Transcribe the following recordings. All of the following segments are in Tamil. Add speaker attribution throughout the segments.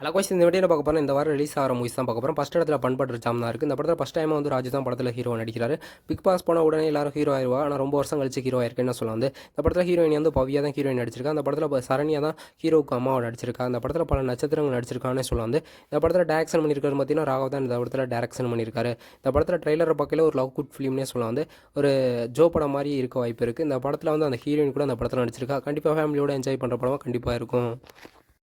Speaker 1: அழகாக இந்த வீடியோ பார்க்க போகிறோம். இந்த வாரம் ரிலீஸ் ஆகிற மூவிஸ் தான் பார்க்க போகிறோம். ஃபஸ்ட் இடத்துல பண்பட்டு ஜாம் தான் இருக்குது. இந்த படத்தில் ஃபஸ்ட் டைம் வந்து ராஜு தான் படத்தில் ஹீரோ நடிக்கிறாரு. பிக் பாஸ் போன உடனே எல்லாரும் ஹீரோ ஆயிடுவா. ஆனால் ரொம்ப வருஷம் கழிச்சு ஹீரோ ஆயிருக்குன்னு சொல்லலாம். வந்து இந்த படத்தில் ஹீரோயின் வந்து பவ்யா தான் ஹீரோயின் நடிச்சிருக்கா. அந்த படத்தில் சரண்யா தான் ஹீரோவுக்கு அம்மாவை நடிச்சிருக்கா. அந்த படத்தில் பல நட்சத்திரங்கள் நடிச்சிருக்கான்னு சொல்லலாம். வந்து இந்த படத்தில் டேரக்ஷன் பண்ணியிருக்காரு பார்த்தீங்கன்னா ராகவ் தான் இந்த படத்தில் டேரக்ஷன் பண்ணியிருக்காரு. இந்த படத்தில் ட்ரெய்லரை பார்க்கல ஒரு லவ் குட் ஃபிலிம்னே சொல்லலாம். வந்து ஒரு ஜோ படம் மாதிரி இருக்க வாய்ப்பு இருக்குது. இந்த படத்தில் வந்து அந்த ஹீரோயின் கூட அந்த படத்தில் நடிச்சிருக்கா. கண்டிப்பாக ஃபேமிலியோட என்ஜாய் பண்ணுற படமாக கண்டிப்பாக இருக்கும்.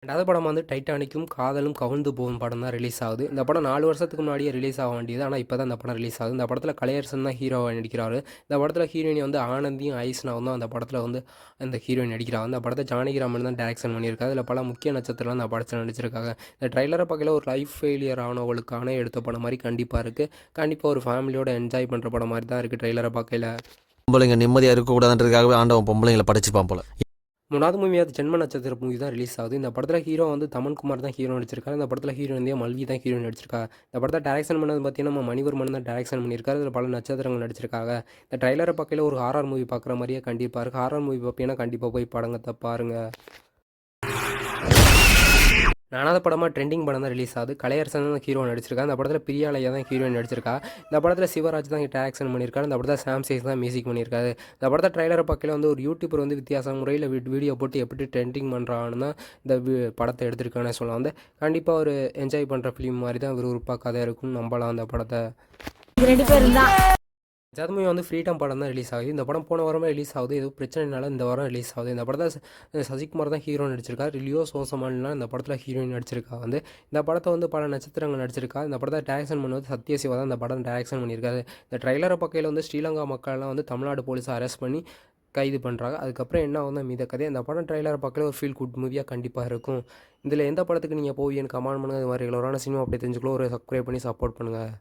Speaker 1: ரெண்டாவது படம் வந்து டைட்டானிக்கும் காதலும் கவுந்து போகும் படம் தான் ரிலீஸ் ஆகுது. இந்த படம் 4 வருஷத்துக்கு முன்னாடியே ரிலீஸ் ஆக வேண்டியது. ஆனால் இப்போ தான் இந்த படம் ரிலீஸ் ஆகுது. இந்த படத்தில் கலையரசன் தான் ஹீரோவை நடிக்கிறாரு. இந்த படத்தில் ஹீரோயின் வந்து ஆனந்தியும் ஐஸ்னாவும் தான் அந்த படத்தில் வந்து அந்த ஹீரோயின் நடிக்கிறாங்க. அந்த படத்தை ஜானகிராமன் தான் டேரக்ஷன் பண்ணியிருக்காரு. அதில் பல முக்கிய நட்சத்திரம் அந்த படத்தில் நடிச்சிருக்காங்க. இந்த ட்ரைலரை பார்க்கல ஒரு லைஃப் ஃபெயிலியர் ஆனவங்களுக்கான எடுத்த படம் மாதிரி கண்டிப்பாக இருக்குது. கண்டிப்பாக ஒரு ஃபேமிலியோட என்ஜாய் பண்ணுற படம் மாதிரி தான் இருக்குது ட்ரைலரை பார்க்கல.
Speaker 2: பொம்பளைங்க நிம்மதியாக இருக்கக்கூடாதுன்றதுக்காகவே ஆண்டவன் பொம்பளைங்களை படைச்சிப்பான் போல.
Speaker 1: மூணாவது மூவியாவது ஜென்ம நட்சத்திர மூவி தான் ரிலீஸ் ஆகுது. இந்த படத்தில் ஹீரோ வந்து தமன்குமார் தான் ஹீரோ நடிச்சிருக்காரு. இந்த படத்தில் ஹீரோயினியா மல்வி தான் ஹீரோ நடிச்சிருக்காங்க. இந்த படத்தை டேரக்ஷன் பண்ணது பார்த்தீங்கன்னா நம்ம மணிவர்மன் தான் டேரக்ஷன் பண்ணியிருக்காரு. இதில் பல நட்சத்திரங்கள் நடிச்சிருக்காங்க. இந்த ட்ரைலரை பார்க்கல ஒரு ஹாரர் மூவி பார்க்குற மாதிரியே கண்டிப்பாக இருக்குது. ஹாரர் மூவி பார்ப்பீங்கன்னா கண்டிப்பாக போய் படங்கத்தை பாருங்கள். 4வது படமாக ட்ரெண்டிங் படம் தான் ரிலீஸ் ஆகுது. கலையரசன் தான் ஹீரோ நடிச்சிருக்கா. இந்த படத்தில் பிரியாலயா தான் ஹீரோயின் நடிச்சிருக்கா. இந்த படத்தில் சிவராஜ் தான் டேரக்ஷன் பண்ணியிருக்காரு. இந்த படத்தில் சாம் சேஸ் தான் மியூசிக் பண்ணியிருக்காரு. இந்த படத்தை ட்ரைலரை பார்க்கல வந்து ஒரு யூடியூபர் வந்து வித்தியாச முறையில் வீடியோ போட்டு எப்படி ட்ரெண்டிங் பண்ணுறான்னு தான் இந்த படத்தை எடுத்திருக்கானே சொல்லலாம். வந்து கண்டிப்பாக ஒரு என்ஜாய் பண்ணுற ஃபிலிம் மாதிரி தான் விறுவிறுப்பாக கதை இருக்கும்னு நம்பலாம். அந்த படத்தை ஜாதமி வந்து ஃப்ரீடம் படம் தான் ரிலீஸ் ஆகுது. இந்த படம் போன வாரமே ரிலீஸ் ஆகுது. எதுவும் பிரச்சனைனால இந்த வாரம் ரிலீஸ் ஆகுது. இந்த படத்தை சசிகுமார் தான் ஹீரோ நடிச்சிருக்காரு. லியோ சோசமான்லாம் இந்த படத்தில் ஹீரோயின் நடிச்சிருக்கா. வந்து இந்த படத்தை வந்து பல நட்சத்திரங்கள் நடிச்சிருக்கா. இந்த படத்தை டேரக்ஷன் பண்ணுவது சத்யசிவா தான் இந்த படம் டேரக்ஷன் பண்ணியிருக்காரு. இந்த ட்ரைலரை பக்கையில் வந்து ஸ்ரீலங்கா மக்கள்லாம் வந்து தமிழ்நாடு போலீஸை அரெஸ்ட் பண்ணி கைது பண்ணுறாங்க. அதுக்கப்புறம் என்ன ஆகுது மீத கதை. இந்த படம் ட்ரைலரை பார்க்கல ஒரு ஃபீல் குட் மூவியாக கண்டிப்பாக இருக்கும். இதில் எந்த படத்துக்கு நீங்கள் போவீங்கன்னு கமெண்ட் பண்ணுங்கள். இது மாதிரி ரெகுலரான சினிமா அப்படி தெரிஞ்சுக்கலாம். ஒரு சப்ஸ்கிரைப் பண்ணி சப்போர்ட் பண்ணுங்கள்.